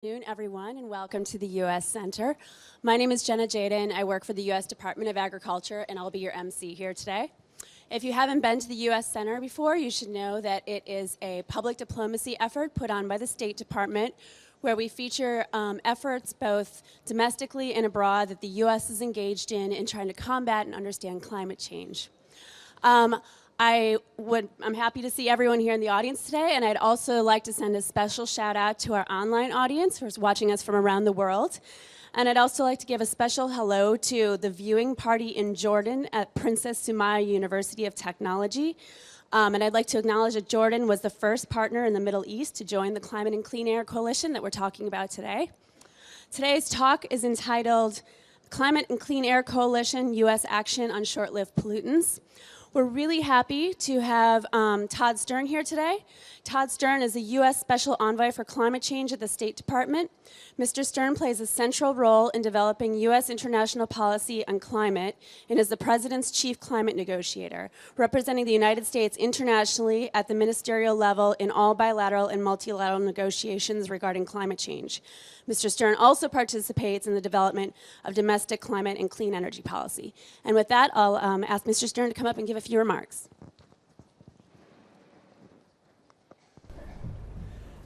Good afternoon, everyone, and welcome to the U.S. Center. My name is Jenna Jaden. I work for the U.S. Department of Agriculture, and I'll be your MC here today. If you haven't been to the U.S. Center before, you should know that it is a public diplomacy effort put on by the State Department, where we feature efforts both domestically and abroad that the U.S. is engaged in trying to combat and understand climate change. I'm happy to see everyone here in the audience today, and I'd also like to send a special shout out to our online audience who's watching us from around the world. And I'd also like to give a special hello to the viewing party in Jordan at Princess Sumaya University of Technology. And I'd like to acknowledge that Jordan was the first partner in the Middle East to join the Climate and Clean Air Coalition that we're talking about today. Today's talk is entitled Climate and Clean Air Coalition, U.S. Action on Short-Lived Pollutants. We're really happy to have Todd Stern here today. Todd Stern is a U.S. Special Envoy for Climate Change at the State Department. Mr. Stern plays a central role in developing U.S. international policy on climate and is the President's chief climate negotiator, representing the United States internationally at the ministerial level in all bilateral and multilateral negotiations regarding climate change. Mr. Stern also participates in the development of domestic climate and clean energy policy. And with that, I'll ask Mr. Stern to come up and give a few remarks.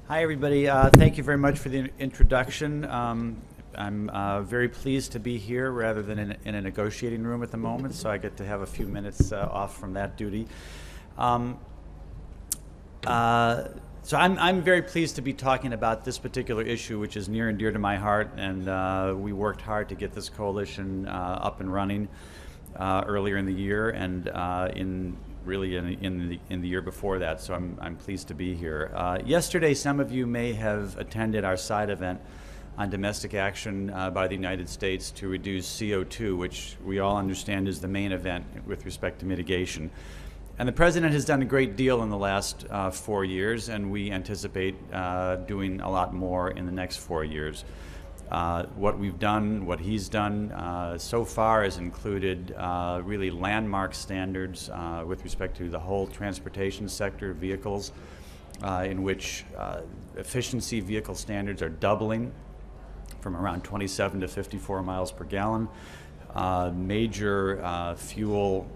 Hi, everybody. Thank you very much for the introduction. I'm very pleased to be here rather than in a negotiating room at the moment, so I get to have a few minutes off from that duty. So I'm very pleased to be talking about this particular issue, which is near and dear to my heart, and we worked hard to get this coalition up and running earlier in the year and in the year before that. So I'm pleased to be here. Yesterday, some of you may have attended our side event on domestic action by the United States to reduce CO2, which we all understand is the main event with respect to mitigation. And the President has done a great deal in the last 4 years, and we anticipate doing a lot more in the next 4 years. What we've done, what he's done so far has included really landmark standards with respect to the whole transportation sector, vehicles, in which efficiency vehicle standards are doubling from around 27 to 54 miles per gallon. Major fuel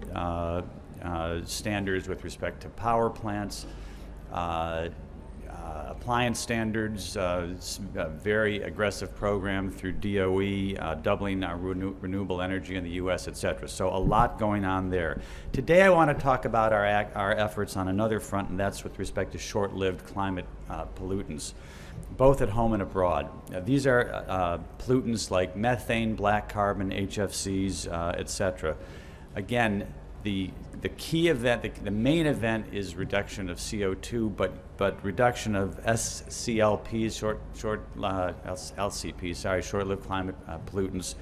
standards with respect to power plants, appliance standards, a very aggressive program through DOE, doubling our renewable energy in the U.S., et cetera. So a lot going on there. Today I want to talk about our efforts on another front, and that's with respect to short-lived climate pollutants, both at home and abroad. These are pollutants like methane, black carbon, HFCs, et cetera. Again, the key event, the main event is reduction of CO2, but reduction of SCLPs, short-lived climate pollutants,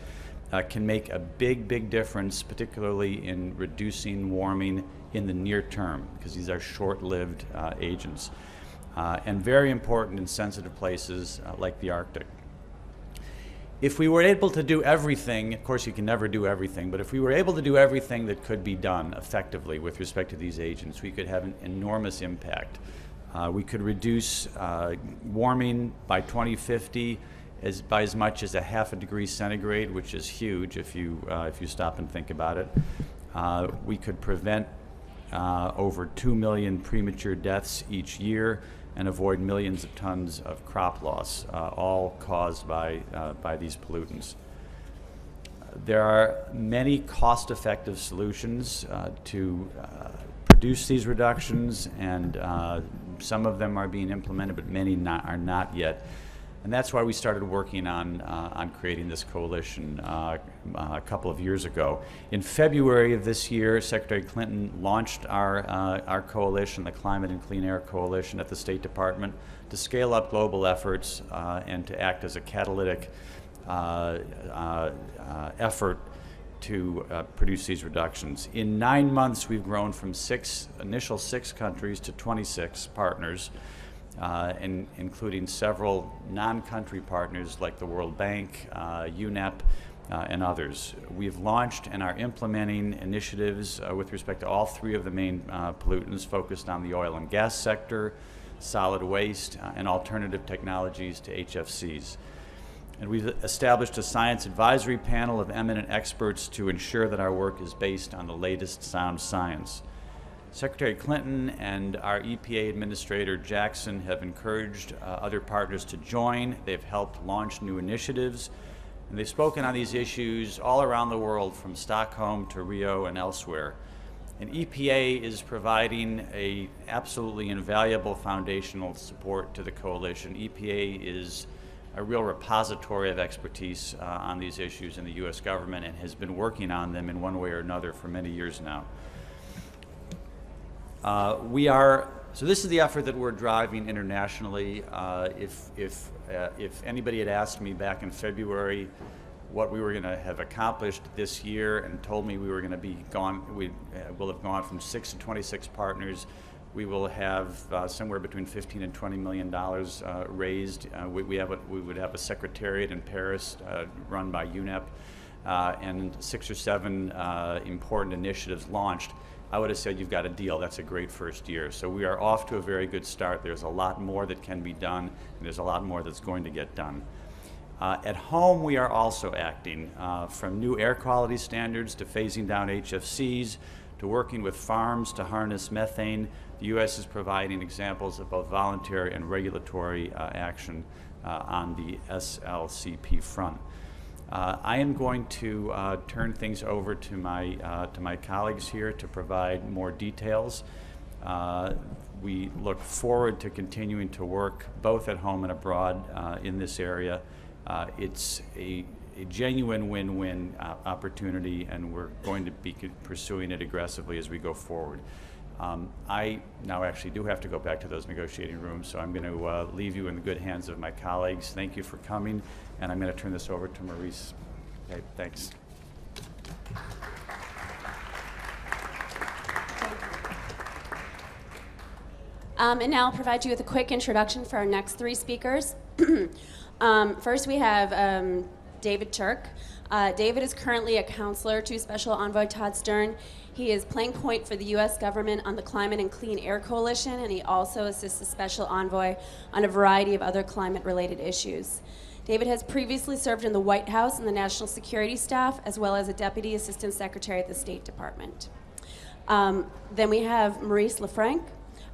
can make a big difference, particularly in reducing warming in the near term, because these are short-lived agents, and very important in sensitive places like the Arctic. If we were able to do everything, of course you can never do everything, but if we were able to do everything that could be done effectively with respect to these agents, we could have an enormous impact. We could reduce warming by 2050 by as much as 0.5 degrees centigrade, which is huge if you stop and think about it. We could prevent over 2 million premature deaths each year and avoid millions of tons of crop loss, all caused by these pollutants. There are many cost-effective solutions to produce these reductions, and some of them are being implemented, but many are not yet. And that's why we started working on creating this coalition a couple of years ago. In February of this year, Secretary Clinton launched our coalition, the Climate and Clean Air Coalition at the State Department, to scale up global efforts and to act as a catalytic effort to produce these reductions. In 9 months, we've grown from initial six countries to 26 partners, including several non-country partners like the World Bank, UNEP, and others. We've launched and are implementing initiatives with respect to all three of the main pollutants focused on the oil and gas sector, solid waste, and alternative technologies to HFCs. And we've established a science advisory panel of eminent experts to ensure that our work is based on the latest sound science. Secretary Clinton and our EPA Administrator Jackson have encouraged other partners to join. They've helped launch new initiatives, and they've spoken on these issues all around the world, from Stockholm to Rio and elsewhere. And EPA is providing an absolutely invaluable foundational support to the coalition. EPA is a real repository of expertise on these issues in the U.S. government and has been working on them in one way or another for many years now. So this is the effort that we're driving internationally. If anybody had asked me back in February what we were going to have accomplished this year and told me we were going to be gone, we will have gone from 6 to 26 partners. We will have somewhere between $15 and $20 million raised. We would have a secretariat in Paris run by UNEP and 6 or 7 important initiatives launched. I would have said, you've got a deal. That's a great first year. So we are off to a very good start. There's a lot more that can be done, and there's a lot more that's going to get done. At home, we are also acting, from new air quality standards to phasing down HFCs to working with farms to harness methane. The U.S. is providing examples of both voluntary and regulatory action on the SLCP front. I am going to turn things over to my colleagues here to provide more details. We look forward to continuing to work both at home and abroad in this area. It's a genuine win-win opportunity, and we're going to be pursuing it aggressively as we go forward. I now actually do have to go back to those negotiating rooms, so I'm going to leave you in the good hands of my colleagues. Thank you for coming, and I'm going to turn this over to Maurice. Okay, thanks. And now I'll provide you with a quick introduction for our next 3 speakers. First, we have David Turk. David is currently a counselor to Special Envoy Todd Stern. He is playing point for the U.S. government on the Climate and Clean Air Coalition, and he also assists the Special Envoy on a variety of other climate-related issues. David has previously served in the White House and the National Security Staff, as well as a Deputy Assistant Secretary at the State Department. Then we have Maurice Lefranc.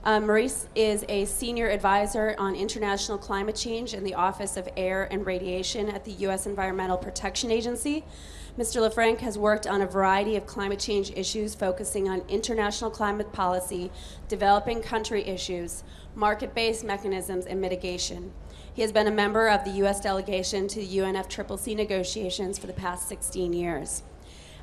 Maurice is a senior advisor on international climate change in the Office of Air and Radiation at the U.S. Environmental Protection Agency. Mr. Lefranc has worked on a variety of climate change issues focusing on international climate policy, developing country issues, market-based mechanisms, and mitigation. He has been a member of the U.S. delegation to the UNFCCC negotiations for the past 16 years.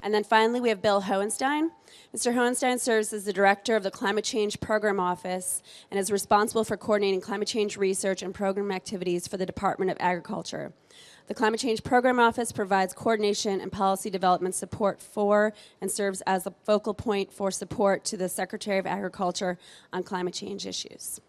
And then finally, we have Bill Hohenstein. Mr. Hohenstein serves as the director of the Climate Change Program Office and is responsible for coordinating climate change research and program activities for the Department of Agriculture. The Climate Change Program Office provides coordination and policy development support for and serves as a focal point for support to the Secretary of Agriculture on climate change issues.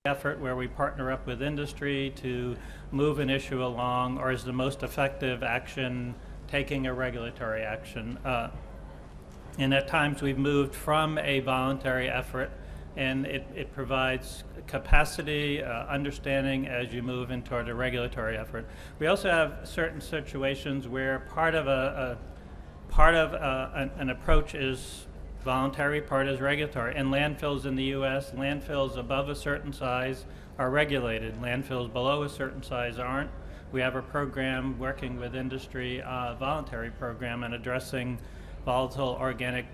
Effort where we partner up with industry to move an issue along, or is the most effective action taking a regulatory action? And at times we've moved from a voluntary effort, and it provides capacity, understanding as you move into toward a regulatory effort. We also have certain situations where part of an approach is voluntary, part is regulatory. And landfills in the U.S., landfills above a certain size are regulated. Landfills below a certain size aren't. We have a program working with industry, voluntary program, and addressing volatile organic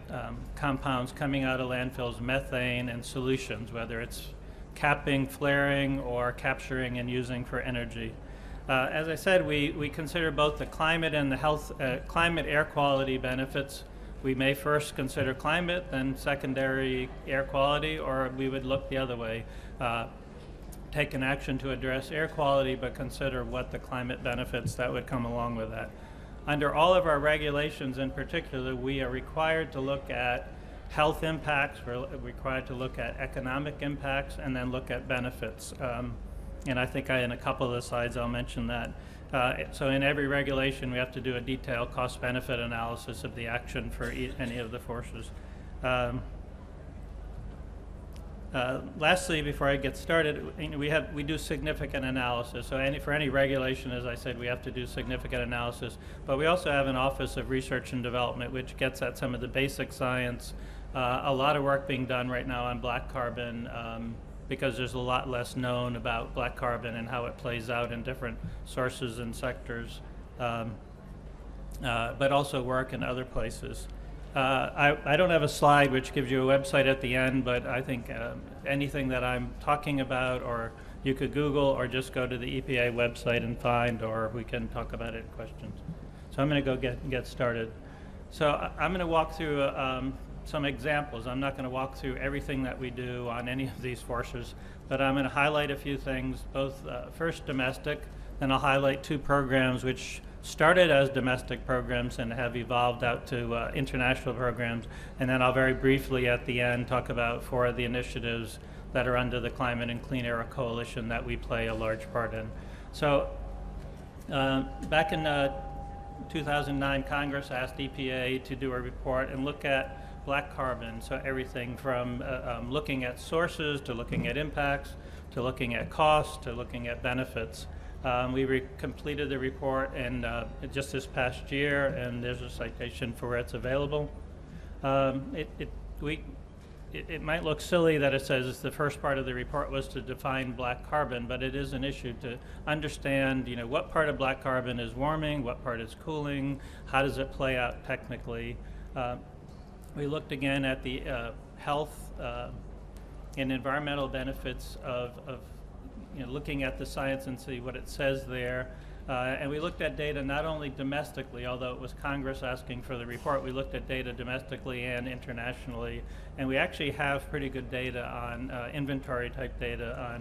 compounds coming out of landfills, methane, and solutions, whether it's capping, flaring, or capturing and using for energy. As I said, we consider both the climate and the health, climate air quality benefits. We may first consider climate, then secondary air quality, or we would look the other way. Take an action to address air quality, but consider what the climate benefits that would come along with that. Under all of our regulations in particular, we are required to look at health impacts, we're required to look at economic impacts, and then look at benefits. And I think in a couple of the slides I'll mention that. So in every regulation we have to do a detailed cost-benefit analysis of the action for any of the forces. Lastly, before I get started, we do significant analysis. So for any regulation, as I said, we have to do significant analysis. But we also have an Office of Research and Development, which gets at some of the basic science. A lot of work being done right now on black carbon because there's a lot less known about black carbon and how it plays out in different sources and sectors, but also work in other places. I don't have a slide which gives you a website at the end, but I think anything that I'm talking about, or you could Google or just go to the EPA website and find, or we can talk about it in questions. So I'm going to go get started. So I'm going to walk through some examples. I'm not going to walk through everything that we do on any of these forces, but I'm going to highlight a few things, both first domestic, then I'll highlight two programs which started as domestic programs and have evolved out to international programs, and then I'll very briefly at the end talk about 4 of the initiatives that are under the Climate and Clean Air Coalition that we play a large part in. So back in 2009, Congress asked EPA to do a report and look at black carbon, so everything from looking at sources to looking at impacts to looking at costs to looking at benefits. We completed the report and just this past year, and there's a citation for where it's available. It might look silly that it says the first part of the report was to define black carbon, but it is an issue to understand, what part of black carbon is warming, what part is cooling, how does it play out technically. We looked again at the health and environmental benefits of looking at the science and see what it says there. And we looked at data not only domestically, although it was Congress asking for the report, we looked at data domestically and internationally. And we actually have pretty good data on inventory type data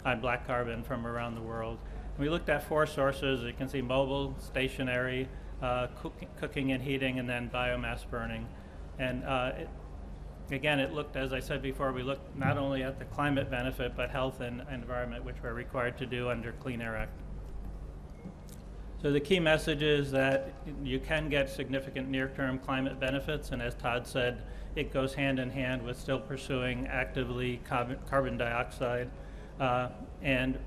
on black carbon from around the world. We looked at 4 sources. You can see mobile, stationary, cooking and heating, and then biomass burning. And again, it looked, as I said before, we looked not only at the climate benefit, but health and environment, which we're required to do under Clean Air Act. So the key message is that you can get significant near-term climate benefits, and as Todd said, it goes hand in hand with still pursuing actively carbon dioxide. And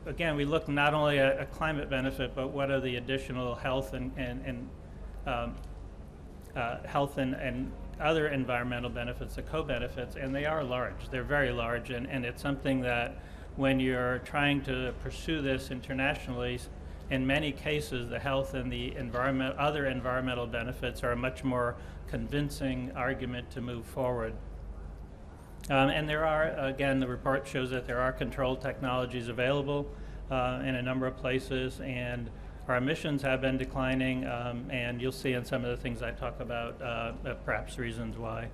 again, we look not only at a climate benefit, but what are the additional health and other environmental benefits, the co-benefits, and they are large. They're very large, and it's something that when you're trying to pursue this internationally, in many cases, the health and the other environmental benefits are a much more convincing argument to move forward. And there are, again, the report shows that there are control technologies available in a number of places, and our emissions have been declining, and you'll see in some of the things I talk about perhaps reasons why.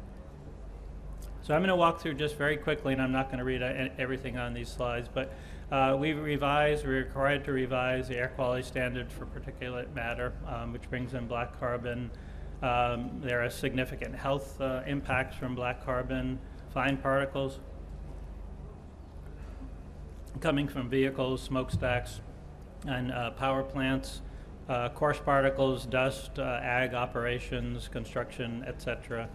So I'm going to walk through just very quickly, and I'm not going to read everything on these slides, but we're required to revise the air quality standard for particulate matter, which brings in black carbon. There are significant health impacts from black carbon, fine particles coming from vehicles, smokestacks, and power plants. coarse particles, dust, ag operations, construction, etc.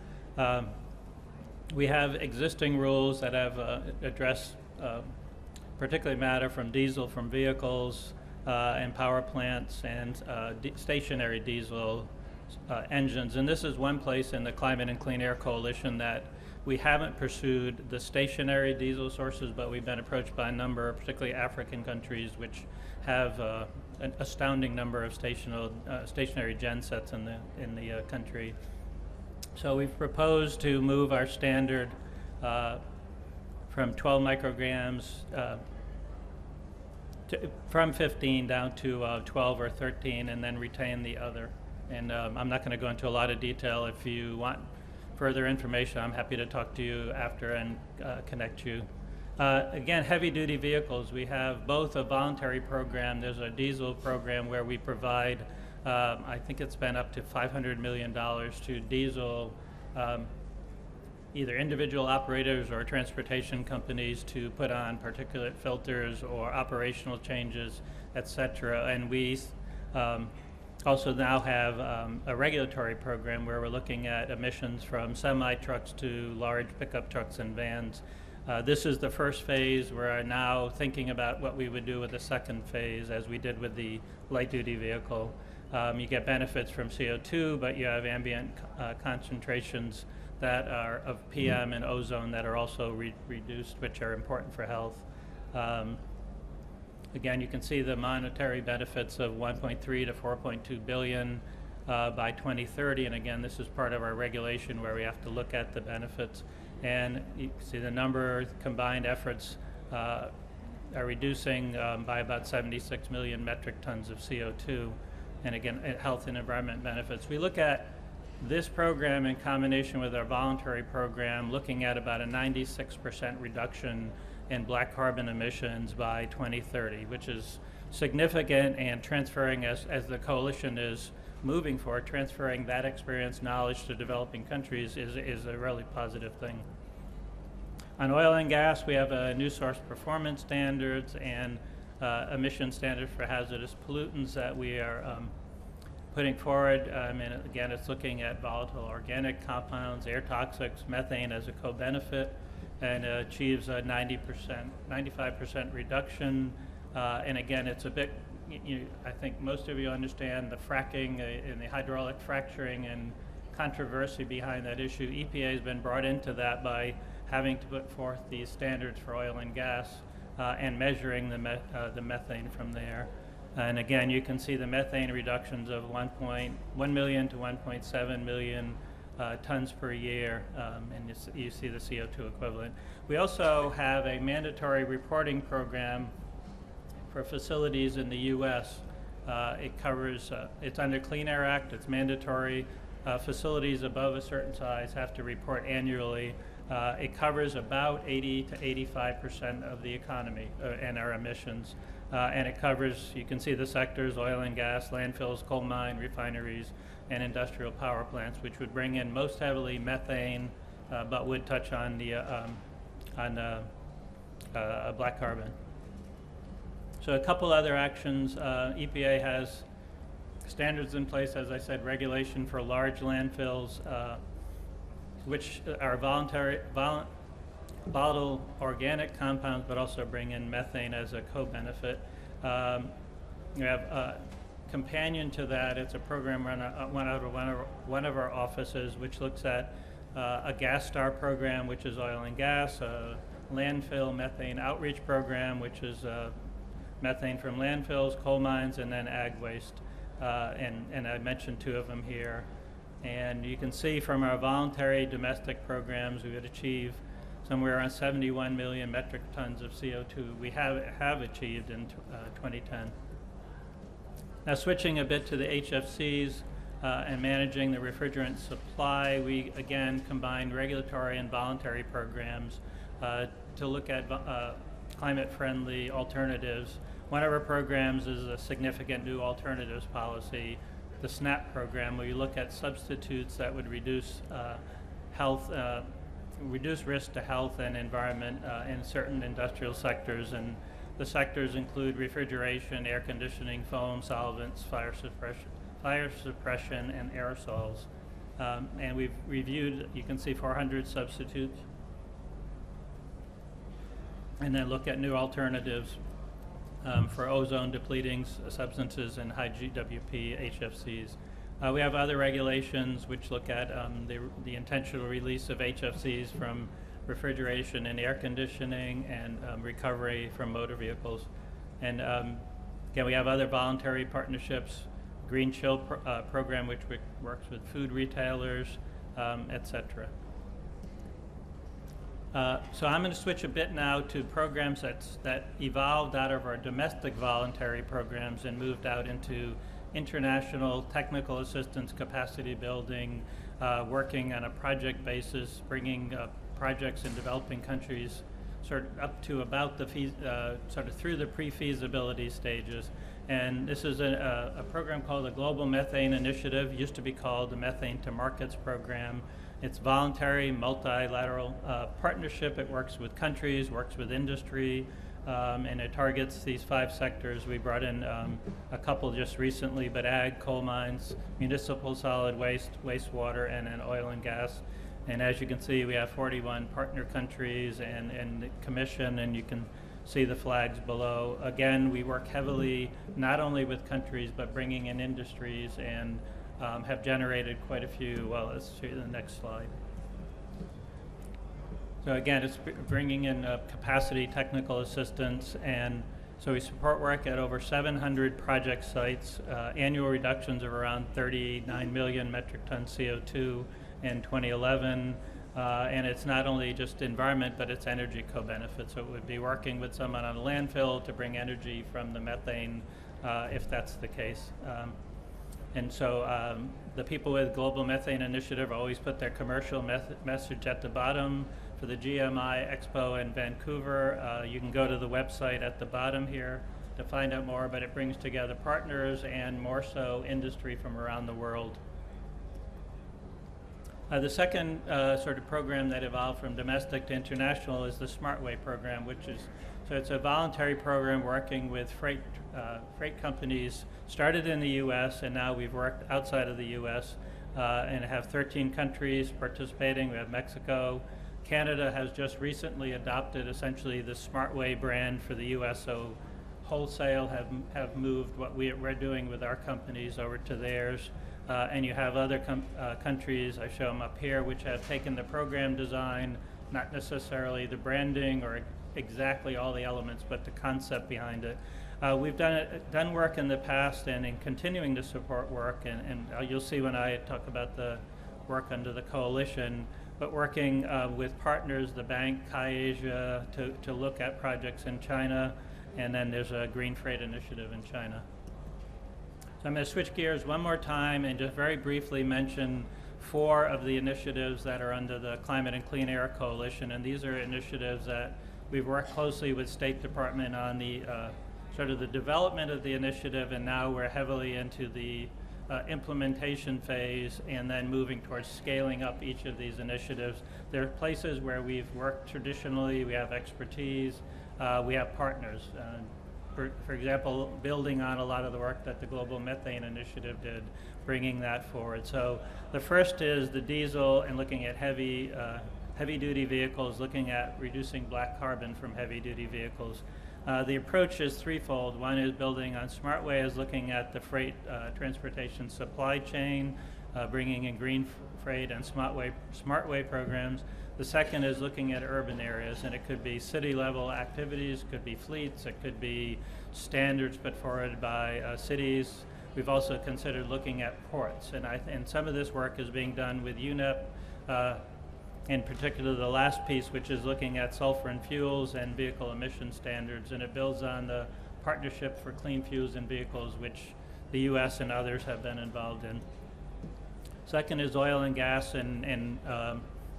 We have existing rules that have addressed particularly matter from diesel from vehicles and power plants and stationary diesel engines. And this is one place in the Climate and Clean Air Coalition that we haven't pursued the stationary diesel sources, but we've been approached by a number, particularly African countries, which have an astounding number of stationary gen sets in the country. So we've proposed to move our standard from 12 micrograms from 15 down to 12 or 13, and then retain the other. And I'm not going to go into a lot of detail. If you want further information, I'm happy to talk to you after and connect you. Again, heavy-duty vehicles. We have both a voluntary program. There's a diesel program where we provide, I think it's been up to $500 million to diesel, either individual operators or transportation companies to put on particulate filters or operational changes, etc. And we also now have a regulatory program where we're looking at emissions from semi-trucks to large pickup trucks and vans. This is the first phase. We're now thinking about what we would do with the second phase, as we did with the light-duty vehicle. You get benefits from CO2, but you have ambient concentrations that are of PM and ozone that are also reduced, which are important for health. Again, you can see the monetary benefits of 1.3 to 4.2 billion by 2030. And again, this is part of our regulation where we have to look at the benefits. And you can see the number of combined efforts are reducing by about 76 million metric tons of CO2. And again, health and environment benefits. We look at this program in combination with our voluntary program, looking at about a 96% reduction in black carbon emissions by 2030, which is significant, and transferring, as the coalition is moving for, transferring that experience, knowledge to developing countries is a really positive thing. On oil and gas, we have a new source performance standards and emission standards for hazardous pollutants that we are putting forward. And again, it's looking at volatile organic compounds, air toxics, methane as a co-benefit, and achieves a 95% reduction. And again, it's a bit, I think most of you understand the fracking and the hydraulic fracturing and controversy behind that issue. EPA has been brought into that by having to put forth these standards for oil and gas and measuring the methane from there. And again, you can see the methane reductions of 1.1 million to 1.7 million tons per year, and you see the CO2 equivalent. We also have a mandatory reporting program for facilities in the U.S. It covers, it's under Clean Air Act, it's mandatory. Facilities above a certain size have to report annually. It covers about 80 to 85% of the economy and our emissions. And it covers, you can see the sectors: oil and gas, landfills, coal mine, refineries, and industrial power plants, which would bring in most heavily methane, but would touch on the black carbon. So a couple other actions. EPA has standards in place, as I said, regulation for large landfills, which are volatile organic compounds, but also bring in methane as a co-benefit. We have companion to that. It's a program run one of our offices, which looks at a gas star program, which is oil and gas, a landfill methane outreach program, which is methane from landfills, coal mines, and then ag waste. And I mentioned two of them here. And you can see from our voluntary domestic programs, we would achieve somewhere around 71 million metric tons of CO2 we have achieved in 2010. Now, switching a bit to the HFCs and managing the refrigerant supply, we again combined regulatory and voluntary programs to look at climate-friendly alternatives. One of our programs is a significant new alternatives policy, the SNAP program, where you look at substitutes that would reduce reduce risk to health and environment in certain industrial sectors. And The sectors include refrigeration, air conditioning, foam, solvents, fire suppression, and aerosols. And we've reviewed, you can see 400 substitutes, and then look at new alternatives for ozone depleting substances and high GWP HFCs. We have other regulations which look at the intentional release of HFCs from refrigeration and air conditioning, and recovery from motor vehicles. And again, we have other voluntary partnerships, Green Chill program, which works with food retailers, etc. So I'm going to switch a bit now to programs that evolved out of our domestic voluntary programs and moved out into international technical assistance, capacity building, working on a project basis, bringing projects in developing countries sort of up to about the sort of through the pre-feasibility stages. And this is a program called the Global Methane Initiative. It used to be called the Methane to Markets Program. It's voluntary, multilateral partnership. It works with countries, works with industry, and it targets these 5 sectors. We brought in a couple just recently, but ag, coal mines, municipal solid waste, wastewater, and then oil and gas. And as you can see, we have 41 partner countries and the commission, and you can see the flags below. Again, we work heavily not only with countries, but bringing in industries, and have generated quite a few. Well, let's see the next slide. So again, it's bringing in capacity, technical assistance, and so we support work at over 700 project sites, annual reductions of around 39 million metric tons CO2 in 2011, and it's not only just environment, but it's energy co-benefit. So it would be working with someone on a landfill to bring energy from the methane, if that's the case. And so the people with Global Methane Initiative always put their commercial message at the bottom. For the GMI Expo in Vancouver, you can go to the website at the bottom here to find out more, but it brings together partners and more so industry from around the world. The second sort of program that evolved from domestic to international is the SmartWay Program, which is, so it's a voluntary program working with freight companies, started in the US, and now we've worked outside of the US, and have 13 countries participating. We have Mexico. Canada has just recently adopted essentially the SmartWay brand for the US, so wholesale have moved what we're doing with our companies over to theirs. And you have other countries, I show them up here, which have taken the program design, not necessarily the branding or exactly all the elements, but the concept behind it. We've done work in the past and in continuing to support work, and you'll see when I talk about the work under the coalition, but working with partners, the bank, CAIAsia, to look at projects in China, and then there's a Green Freight Initiative in China. So I'm going to switch gears one more time and just very briefly mention 4 of the initiatives that are under the Climate and Clean Air Coalition, and these are initiatives that we've worked closely with State Department on the sort of the development of the initiative, and now we're heavily into the implementation phase and then moving towards scaling up each of these initiatives. There are places where we've worked traditionally, we have expertise, we have partners. For example, building on a lot of the work that the Global Methane Initiative did, bringing that forward. So the first is the diesel and looking at heavy-duty vehicles, looking at reducing black carbon from heavy-duty vehicles. The approach is threefold. One is building on SmartWay, is looking at the freight transportation supply chain, bringing in green freight and SmartWay programs. The second is looking at urban areas, and it could be city-level activities, could be fleets, it could be standards put forward by cities. We've also considered looking at ports, and some of this work is being done with UNEP, in particular the last piece, which is looking at sulfur and fuels and vehicle emission standards, and it builds on the Partnership for Clean Fuels and Vehicles, which the US and others have been involved in. Second is oil and gas, and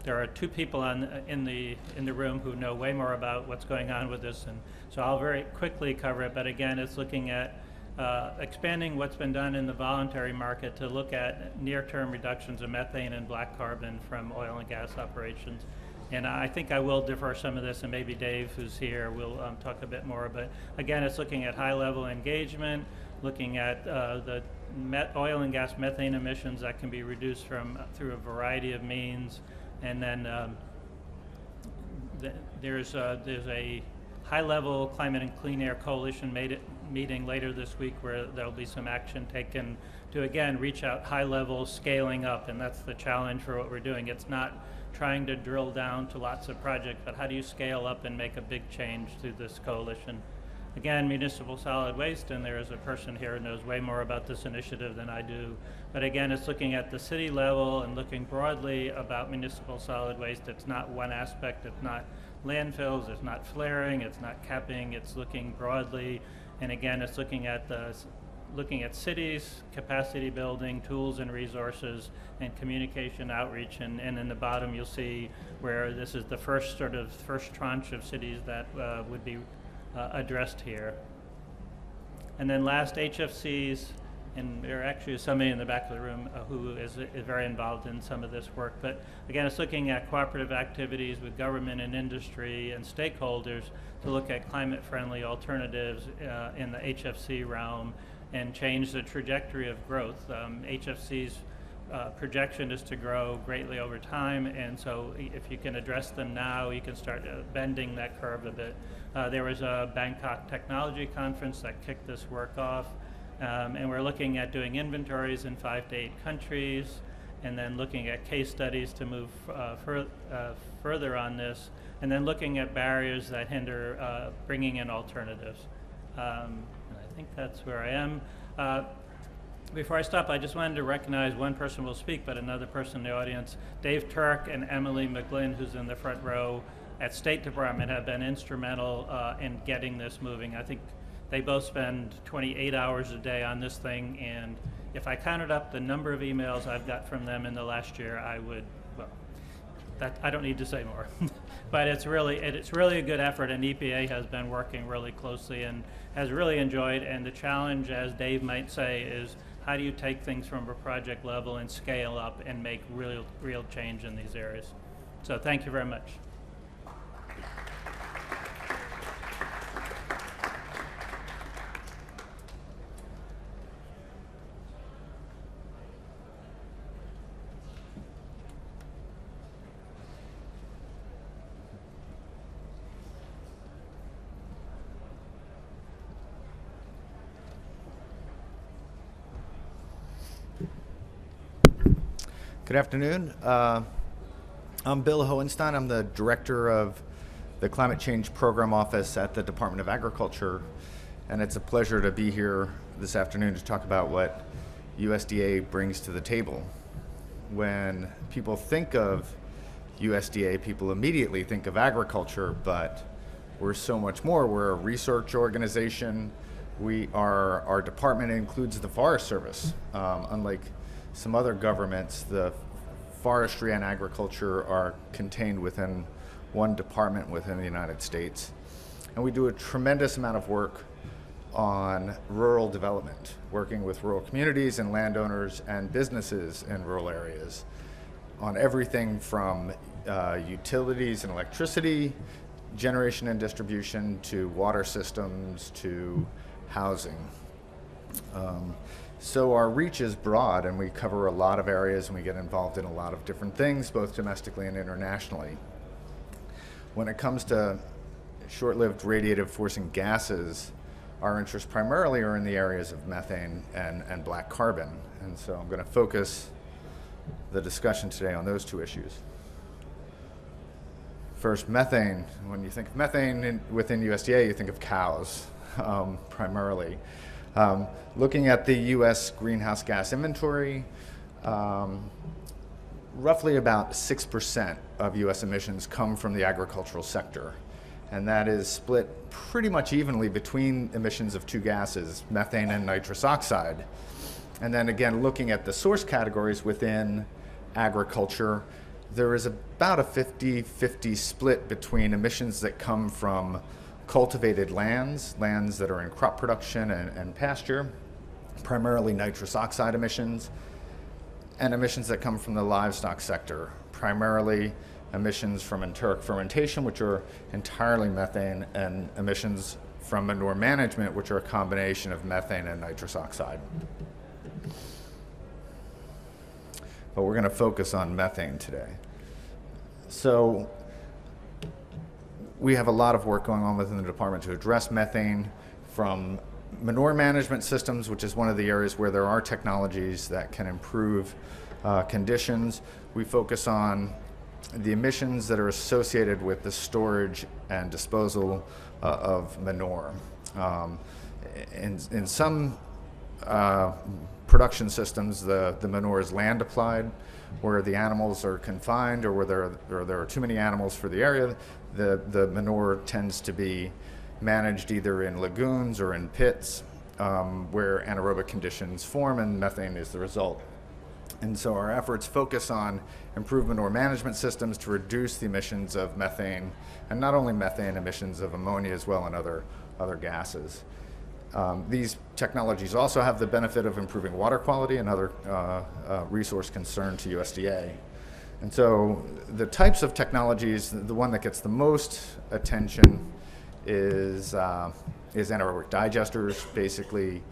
there are 2 people in the room who know way more about what's going on with this, and so I'll very quickly cover it, but again, it's looking at expanding what's been done in the voluntary market to look at near-term reductions of methane and black carbon from oil and gas operations. And I think I will defer some of this, and maybe Dave, who's here, will talk a bit more. But again, it's looking at high-level engagement, looking at the oil and gas methane emissions that can be reduced through a variety of means, and then there's a high-level Climate and Clean Air Coalition meeting later this week where there'll be some action taken to, again, reach out high-level, scaling up, and that's the challenge for what we're doing. It's not trying to drill down to lots of projects, but how do you scale up and make a big change through this coalition? Again, municipal solid waste, and there is a person here who knows way more about this initiative than I do. But again, it's looking at the city level and looking broadly about municipal solid waste. It's not one aspect, it's not landfills, it's not flaring, it's not capping, it's looking broadly. And again, it's looking at cities, capacity building, tools and resources, and communication outreach. And in the bottom, you'll see where this is the first tranche of cities that would be addressed here. And then last, HFCs, and there actually is somebody in the back of the room who is very involved in some of this work. But again, it's looking at cooperative activities with government and industry and stakeholders to look at climate-friendly alternatives in the HFC realm and change the trajectory of growth. HFC's projection is to grow greatly over time, and so if you can address them now, you can start bending that curve a bit. There was a Bangkok Technology Conference that kicked this work off, and we're looking at doing inventories in 5 to 8 countries, and then looking at case studies to move further on this, and then looking at barriers that hinder bringing in alternatives. And I think that's where I am. Before I stop, I just wanted to recognize one person will speak, but another person in the audience. Dave Turk and Emily McGlynn, who's in the front row at State Department, have been instrumental in getting this moving. I think they both spend 28 hours a day on this thing, and if I counted up the number of emails I've got from them in the last year, I would, well, that I don't need to say more. But it's really a good effort, and EPA has been working really closely and has really enjoyed. And the challenge, as Dave might say, is how do you take things from a project level and scale up and make real change in these areas? So thank you very much. Good afternoon. I'm Bill Hohenstein. I'm the director of the Climate Change Program Office at the Department of Agriculture, and it's a pleasure to be here this afternoon to talk about what USDA brings to the table. When people think of USDA, people immediately think of agriculture, but we're so much more. We're a research organization. Our department includes the Forest Service. Unlike some other governments, the forestry and agriculture are contained within one department within the United States. And we do a tremendous amount of work on rural development, working with rural communities and landowners and businesses in rural areas on everything from utilities and electricity, generation and distribution, to water systems, to housing. So our reach is broad, and we cover a lot of areas, and we get involved in a lot of different things, both domestically and internationally. When it comes to short-lived radiative forcing gases, our interests primarily are in the areas of methane and black carbon. And so I'm going to focus the discussion today on those two issues. First, methane. When you think of methane within USDA, you think of cows, primarily. Looking at the U.S. greenhouse gas inventory, roughly about 6% of U.S. emissions come from the agricultural sector. And that is split pretty much evenly between emissions of two gases, methane and nitrous oxide. And then again, looking at the source categories within agriculture, there is about a 50-50 split between emissions that come from cultivated lands that are in crop production and pasture, primarily nitrous oxide emissions, and emissions that come from the livestock sector, primarily emissions from enteric fermentation, which are entirely methane, and emissions from manure management, which are a combination of methane and nitrous oxide. But we're going to focus on methane today. So we have a lot of work going on within the department to address methane, from manure management systems, which is one of the areas where there are technologies that can improve conditions. We focus on the emissions that are associated with the storage and disposal of manure. In some production systems, the manure is land applied, where the animals are confined, or where there are too many animals for the area. The manure tends to be managed either in lagoons or in pits, where anaerobic conditions form and methane is the result. And so our efforts focus on improved manure management systems to reduce the emissions of methane, and not only methane, emissions of ammonia as well, and other gases. These technologies also have the benefit of improving water quality and other resource concern to USDA. And so the types of technologies, the one that gets the most attention is anaerobic digesters, basically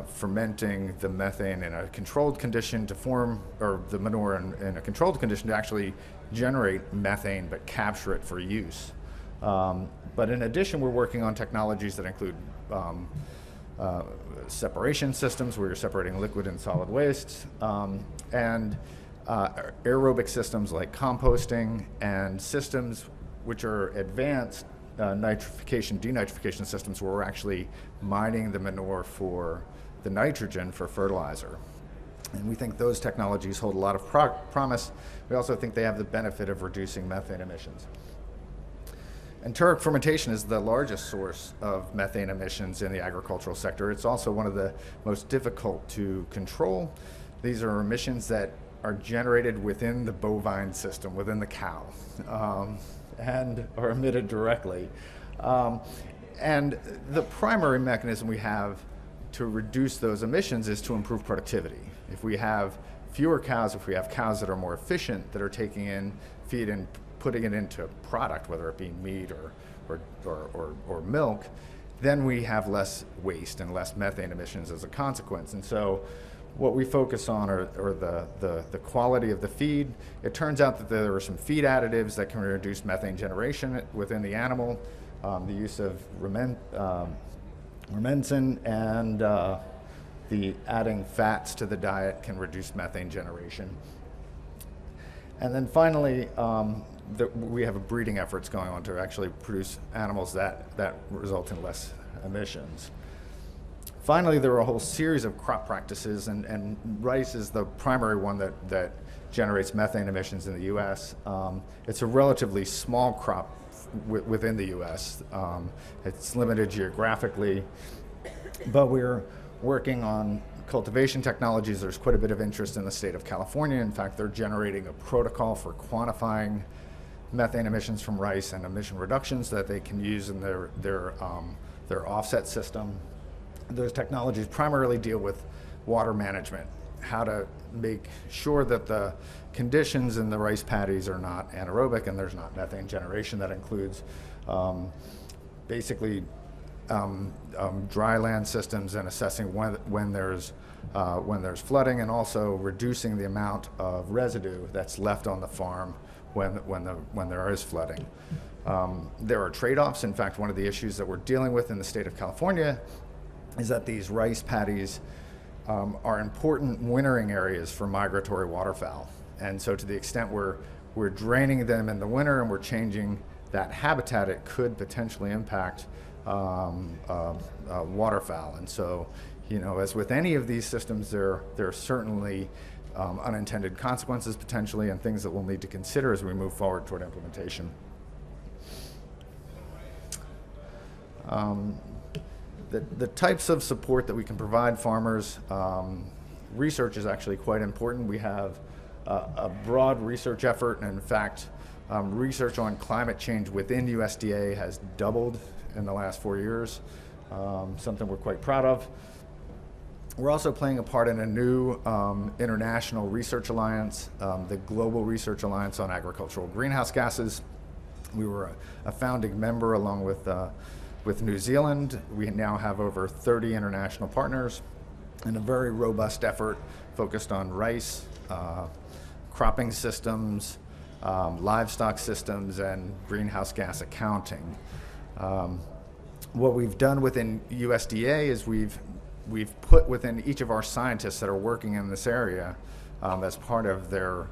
fermenting the methane in a controlled condition to form, or the manure in a controlled condition to actually generate methane but capture it for use. But in addition, we're working on technologies that include separation systems, where you're separating liquid and solid waste, and aerobic systems like composting, and systems which are advanced nitrification, denitrification systems, where we're actually mining the manure for the nitrogen for fertilizer. And we think those technologies hold a lot of promise. We also think they have the benefit of reducing methane emissions. Enteric fermentation is the largest source of methane emissions in the agricultural sector. It's also one of the most difficult to control. These are emissions that are generated within the bovine system, within the cow, and are emitted directly. And the primary mechanism we have to reduce those emissions is to improve productivity. If we have fewer cows, if we have cows that are more efficient, that are taking in feed and putting it into product, whether it be meat or milk, then we have less waste and less methane emissions as a consequence. And so what we focus on are the quality of the feed. It turns out that there are some feed additives that can reduce methane generation within the animal. The use of rumensin and the adding fats to the diet can reduce methane generation. And then finally, we have breeding efforts going on to actually produce animals that result in less emissions. Finally, there are a whole series of crop practices, and rice is the primary one that generates methane emissions in the U.S. It's a relatively small crop within the U.S. It's limited geographically, but we're working on cultivation technologies. There's quite a bit of interest in the state of California. In fact, they're generating a protocol for quantifying methane emissions from rice and emission reductions that they can use in their offset system. Those technologies primarily deal with water management, how to make sure that the conditions in the rice paddies are not anaerobic and there's not methane generation. That includes basically dry land systems and assessing when there's flooding, and also reducing the amount of residue that's left on the farm when there is flooding. There are trade-offs. In fact, one of the issues that we're dealing with in the state of California is that these rice paddies are important wintering areas for migratory waterfowl. And so to the extent we're draining them in the winter and we're changing that habitat, it could potentially impact waterfowl. And so, as with any of these systems, there are certainly unintended consequences potentially, and things that we'll need to consider as we move forward toward implementation. The types of support that we can provide farmers, research is actually quite important. We have a broad research effort, and in fact, research on climate change within USDA has doubled in the last 4 years, something we're quite proud of. We're also playing a part in a new international research alliance, the Global Research Alliance on Agricultural Greenhouse Gases. We were a founding member along with New Zealand. We now have over 30 international partners in a very robust effort focused on rice, cropping systems, livestock systems, and greenhouse gas accounting. What we've done within USDA is we've put within each of our scientists that are working in this area as part of their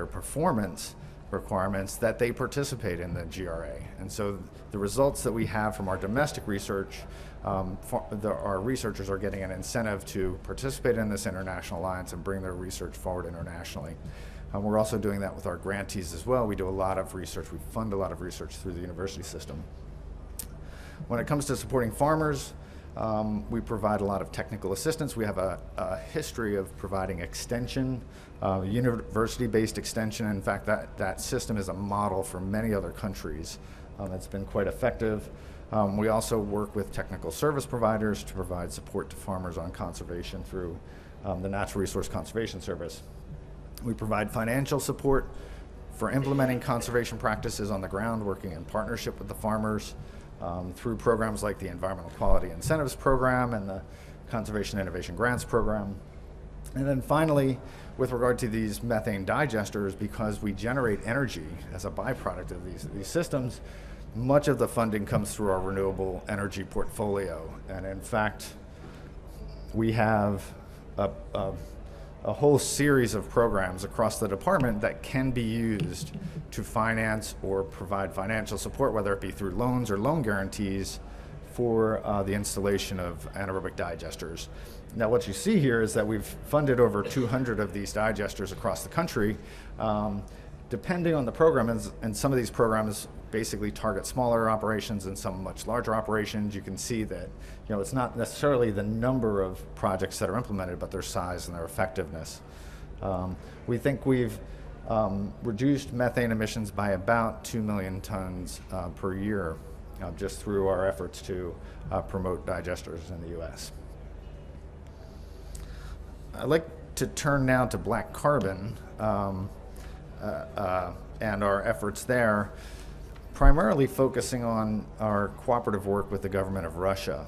performance requirements that they participate in the GRA. And so the results that we have from our domestic research, our researchers are getting an incentive to participate in this international alliance and bring their research forward internationally. We're also doing that with our grantees as well. We do a lot of research. We fund a lot of research through the university system. When it comes to supporting farmers, we provide a lot of technical assistance. We have a history of providing extension, university-based extension. In fact, that system is a model for many other countries. It's been quite effective. We also work with technical service providers to provide support to farmers on conservation through the Natural Resource Conservation Service. We provide financial support for implementing conservation practices on the ground, working in partnership with the farmers through programs like the Environmental Quality Incentives Program and the Conservation Innovation Grants Program. And then finally, with regard to these methane digesters, because we generate energy as a byproduct of these systems, much of the funding comes through our renewable energy portfolio. And in fact, we have a whole series of programs across the department that can be used to finance or provide financial support, whether it be through loans or loan guarantees for the installation of anaerobic digesters. Now what you see here is that we've funded over 200 of these digesters across the country. Depending on the program, and some of these programs basically target smaller operations and some much larger operations, you can see that it's not necessarily the number of projects that are implemented, but their size and their effectiveness. We think we've reduced methane emissions by about 2 million tons per year just through our efforts to promote digesters in the US. I'd like to turn now to black carbon and our efforts there, primarily focusing on our cooperative work with the government of Russia.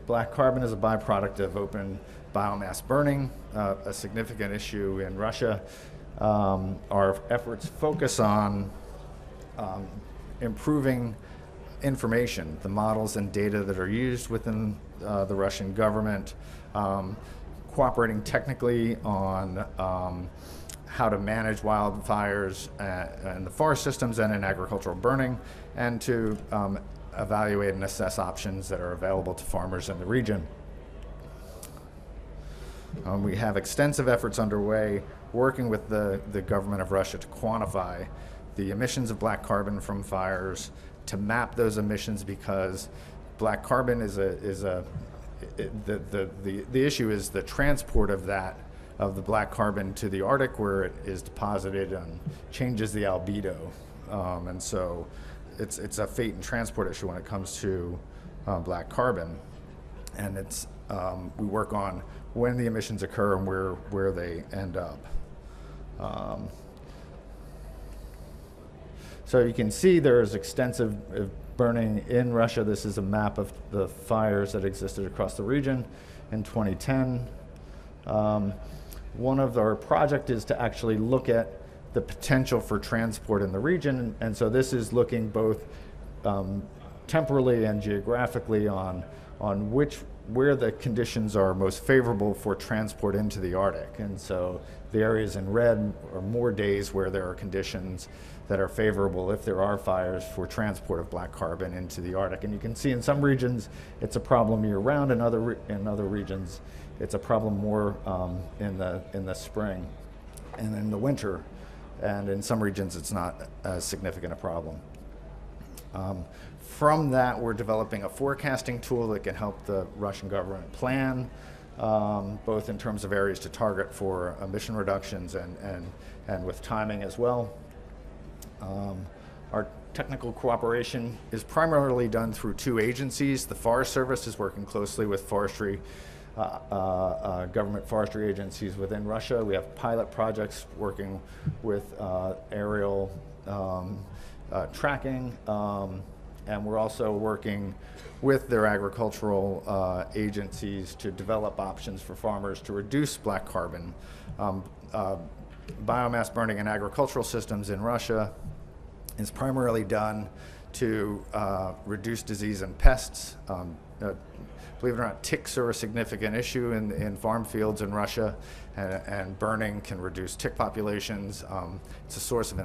Black carbon is a byproduct of open biomass burning, a significant issue in Russia. Our efforts focus on improving information, the models and data that are used within the Russian government, cooperating technically on how to manage wildfires in the forest systems and in agricultural burning, and to evaluate and assess options that are available to farmers in the region. We have extensive efforts underway working with the government of Russia to quantify the emissions of black carbon from fires, to map those emissions, because black carbon the issue is the transport of the black carbon to the Arctic, where it is deposited and changes the albedo. And so it's a fate and transport issue when it comes to black carbon. And we work on when the emissions occur and where they end up. So you can see there's extensive burning in Russia. This is a map of the fires that existed across the region in 2010. One of our project is to actually look at the potential for transport in the region, and so this is looking both temporally and geographically on where the conditions are most favorable for transport into the Arctic. And so the areas in red are more days where there are conditions that are favorable if there are fires for transport of black carbon into the Arctic. And you can see in some regions it's a problem year-round, in other regions it's a problem more in the spring and in the winter, and in some regions it's not as significant a problem. From that, we're developing a forecasting tool that can help the Russian government plan, both in terms of areas to target for emission reductions and with timing as well. technical cooperation is primarily done through two agencies. The Forest Service is working closely with forestry, government forestry agencies within Russia. We have pilot projects working with aerial tracking, and we're also working with their agricultural agencies to develop options for farmers to reduce black carbon. Biomass burning in agricultural systems in Russia is primarily done to reduce disease and pests. Believe it or not, ticks are a significant issue in farm fields in Russia, and burning can reduce tick populations. It's a source of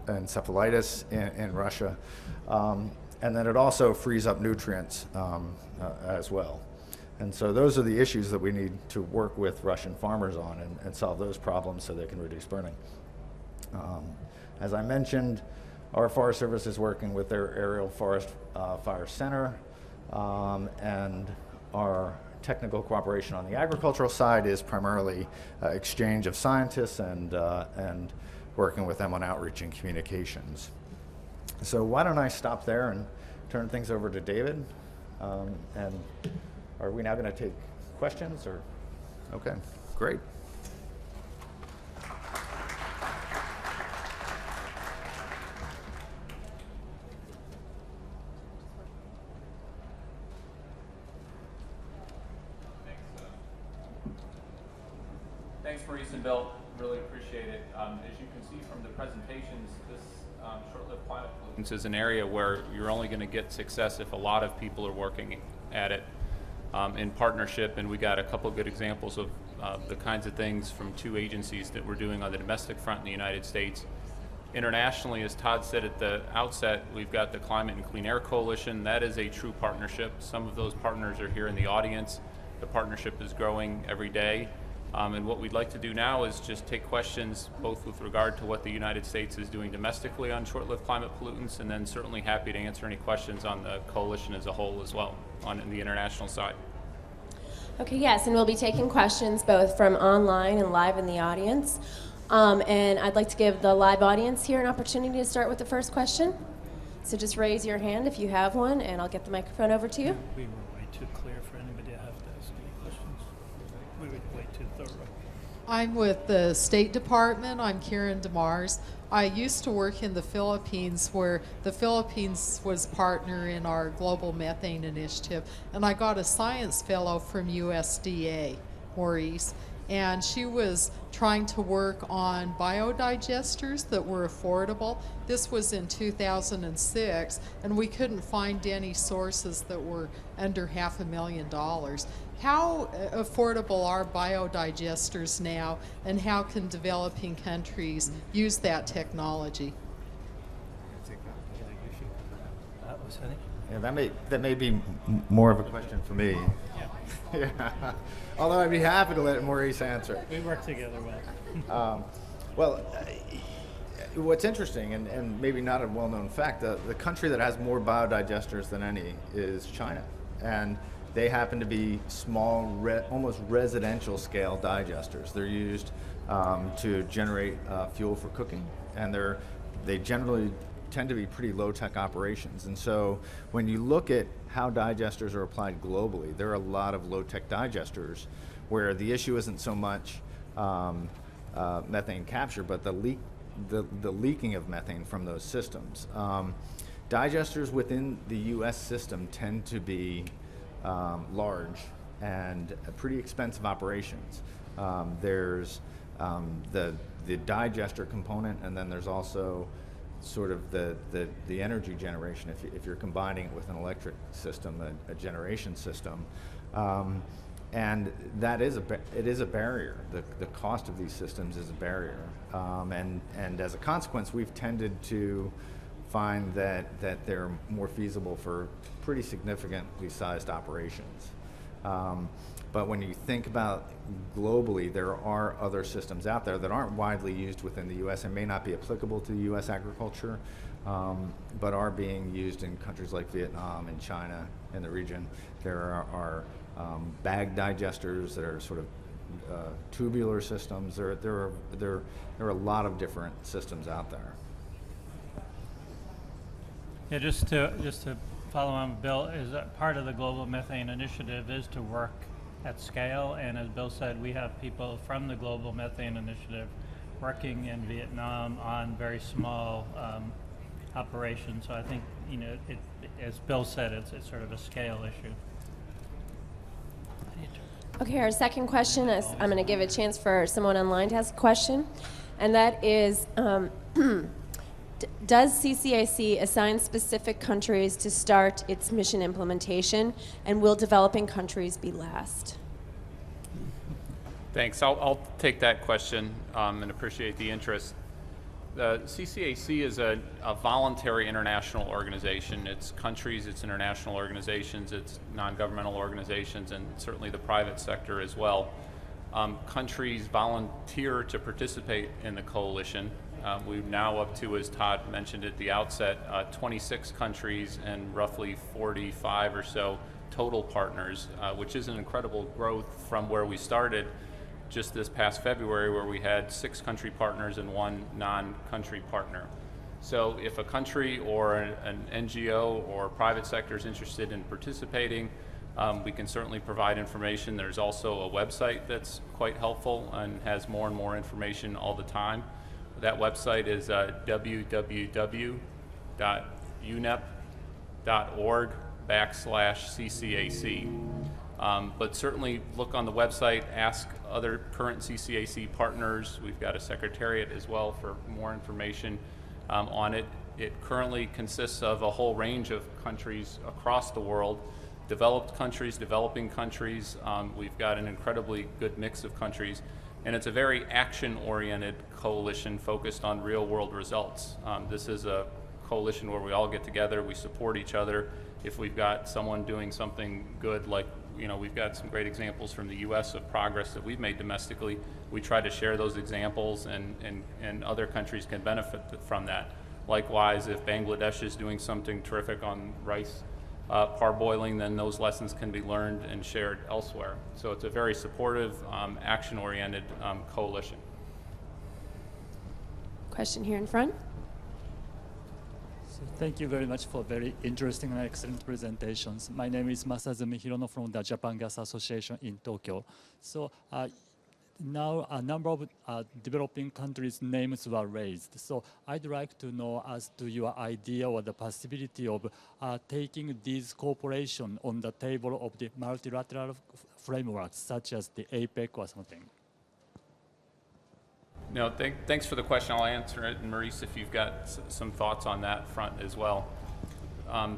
encephalitis in Russia. And then it also frees up nutrients as well. And so those are the issues that we need to work with Russian farmers on and solve those problems so they can reduce burning. As I mentioned, our Forest Service is working with their Aerial Forest Fire Center, and our technical cooperation on the agricultural side is primarily exchange of scientists and working with them on outreach and communications. So why don't I stop there and turn things over to David? And are we now going to take questions, or? Okay, great. Thanks, Maurice and Bill. Really appreciate it. As you can see from the presentations, this short-lived climate pollutants is an area where you're only going to get success if a lot of people are working at it in partnership. And we got a couple of good examples of the kinds of things from two agencies that we're doing on the domestic front in the United States. Internationally, as Todd said at the outset, we've got the Climate and Clean Air Coalition. That is a true partnership. Some of those partners are here in the audience. The partnership is growing every day. And what we'd like to do now is just take questions both with regard to what the United States is doing domestically on short-lived climate pollutants, and then certainly happy to answer any questions on the coalition as a whole as well on the international side. Okay, yes, and we'll be taking questions both from online and live in the audience. And I'd like to give the live audience here an opportunity to start with the first question. So just raise your hand if you have one, and I'll get the microphone over to you. We were way too clear for anybody to have to ask any questions. We were way too thorough. I'm with the State Department. I'm Karen DeMars. I used to work in the Philippines, where the Philippines was partner in our global methane initiative, and I got a science fellow from USDA, Maurice, and she was trying to work on biodigesters that were affordable. This was in 2006, and we couldn't find any sources that were under $500,000. How affordable are biodigesters now, and how can developing countries use that technology? Yeah, that may be more of a question for me. Yeah. Although I'd be happy to let Maurice answer. We work together well. Well, what's interesting, and maybe not a well-known fact, the country that has more biodigesters than any is China. And they happen to be small, almost residential scale digesters. They're used to generate fuel for cooking, and they generally tend to be pretty low-tech operations. And so when you look at how digesters are applied globally, there are a lot of low-tech digesters where the issue isn't so much methane capture, but the leaking of methane from those systems. Digesters within the U.S. system tend to be large and pretty expensive operations. There's the digester component, and then there's also sort of the energy generation if you're combining it with an electric system, a generation system. And that is a barrier. The cost of these systems is a barrier. And as a consequence, we've tended to find that they're more feasible for pretty significantly sized operations. But when you think about globally, there are other systems out there that aren't widely used within the U.S. and may not be applicable to U.S. agriculture, but are being used in countries like Vietnam and China in the region. There are bag digesters that are sort of tubular systems. There are a lot of different systems out there. Yeah, just to follow on, Bill, is that part of the Global Methane Initiative is to work at scale, and as Bill said, we have people from the Global Methane Initiative working in Vietnam on very small operations. So I think, you know, as Bill said, it's sort of a scale issue. Okay, our second question is, I'm going to give a chance for someone online to ask a question, and that is, does CCAC assign specific countries to start its mission implementation, and will developing countries be last? Thanks. I'll take that question and appreciate the interest. The CCAC is a voluntary international organization. It's countries, it's international organizations, it's non-governmental organizations, and certainly the private sector as well. Countries volunteer to participate in the coalition. We're now up to, as Todd mentioned at the outset, 26 countries and roughly 45 or so total partners, which is an incredible growth from where we started just this past February, where we had 6 country partners and 1 non-country partner. So if a country or an NGO or private sector is interested in participating, we can certainly provide information. There's also a website that's quite helpful and has more and more information all the time. That website is www.unep.org/CCAC. But certainly look on the website, ask other current CCAC partners. We've got a secretariat as well for more information on it. It currently consists of a whole range of countries across the world, developed countries, developing countries. We've got an incredibly good mix of countries, and it's a very action-oriented coalition focused on real-world results. This is a coalition where we all get together, we support each other. If we've got someone doing something good, like, you know, we've got some great examples from the U.S. of progress that we've made domestically, we try to share those examples, and other countries can benefit from that. Likewise, if Bangladesh is doing something terrific on rice parboiling, then those lessons can be learned and shared elsewhere. So it's a very supportive, action-oriented coalition. Question here in front. So thank you very much for very interesting and excellent presentations. My name is Masazumi Hirono from the Japan Gas Association in Tokyo. So now a number of developing countries' names were raised. So I'd like to know as to your idea or the possibility of taking these cooperation on the table of the multilateral frameworks, such as the APEC or something. No, thanks for the question. I'll answer it, and Maurice, if you've got some thoughts on that front as well.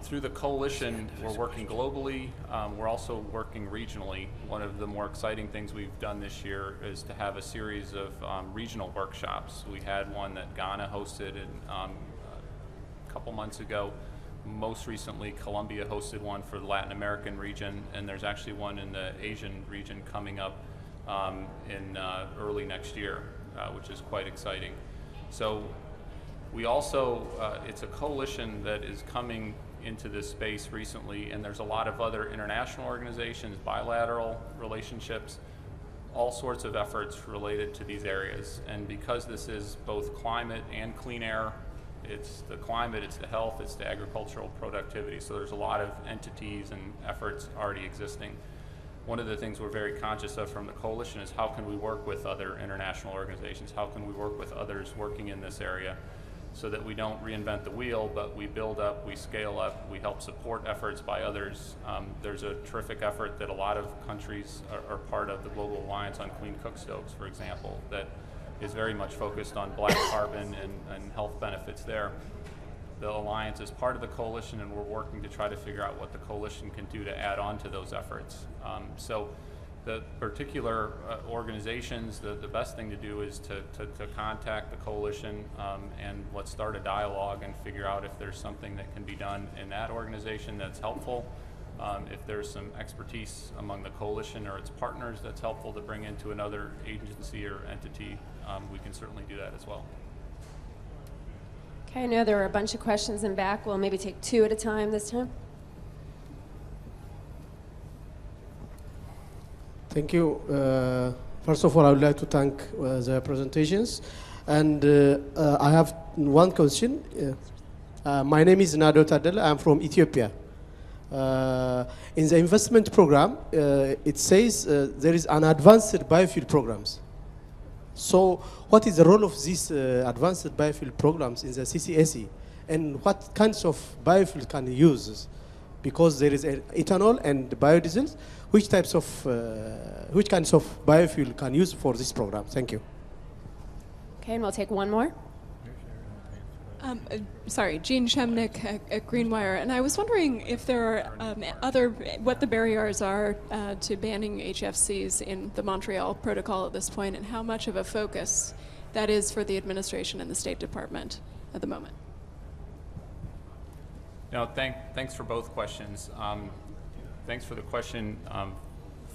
Through the coalition, we're working globally. We're also working regionally. One of the more exciting things we've done this year is to have a series of regional workshops. We had one that Ghana hosted a couple months ago. Most recently, Colombia hosted one for the Latin American region, and there's actually one in the Asian region coming up in early next year, which is quite exciting. So we also, it's a coalition that is coming into this space recently, and there's a lot of other international organizations, bilateral relationships, all sorts of efforts related to these areas. And because this is both climate and clean air, it's the climate, it's the health, it's the agricultural productivity. So there's a lot of entities and efforts already existing. One of the things we're very conscious of from the coalition is how can we work with other international organizations? How can we work with others working in this area so that we don't reinvent the wheel, but we build up, we scale up, we help support efforts by others. There's a terrific effort that a lot of countries are part of, the Global Alliance on Clean Cook Stoves, for example, that is very much focused on black carbon and health benefits there. The Alliance is part of the coalition, and we're working to try to figure out what the coalition can do to add on to those efforts. So the particular organizations, the best thing to do is to contact the coalition and let's start a dialogue and figure out if there's something that can be done in that organization that's helpful. If there's some expertise among the coalition or its partners that's helpful to bring into another agency or entity, we can certainly do that as well. Okay, I know there were a bunch of questions in back. We'll maybe take 2 at a time this time. Thank you. First of all, I would like to thank the presentations. And I have one question. My name is Nado Tadel. I'm from Ethiopia. In the investment program, it says there is an advanced biofuel programs. So what is the role of these advanced biofuel programs in the CCAC? And what kinds of biofuel can you use? Because there is ethanol and biodiesel. Which kinds of biofuel can use for this program? Thank you. Okay, and we'll take one more. Sorry, Jean Shemnick at Greenwire, and I was wondering if there are what the barriers are to banning HFCs in the Montreal Protocol at this point, and how much of a focus that is for the administration and the State Department at the moment. No, thanks for both questions. Thanks for the question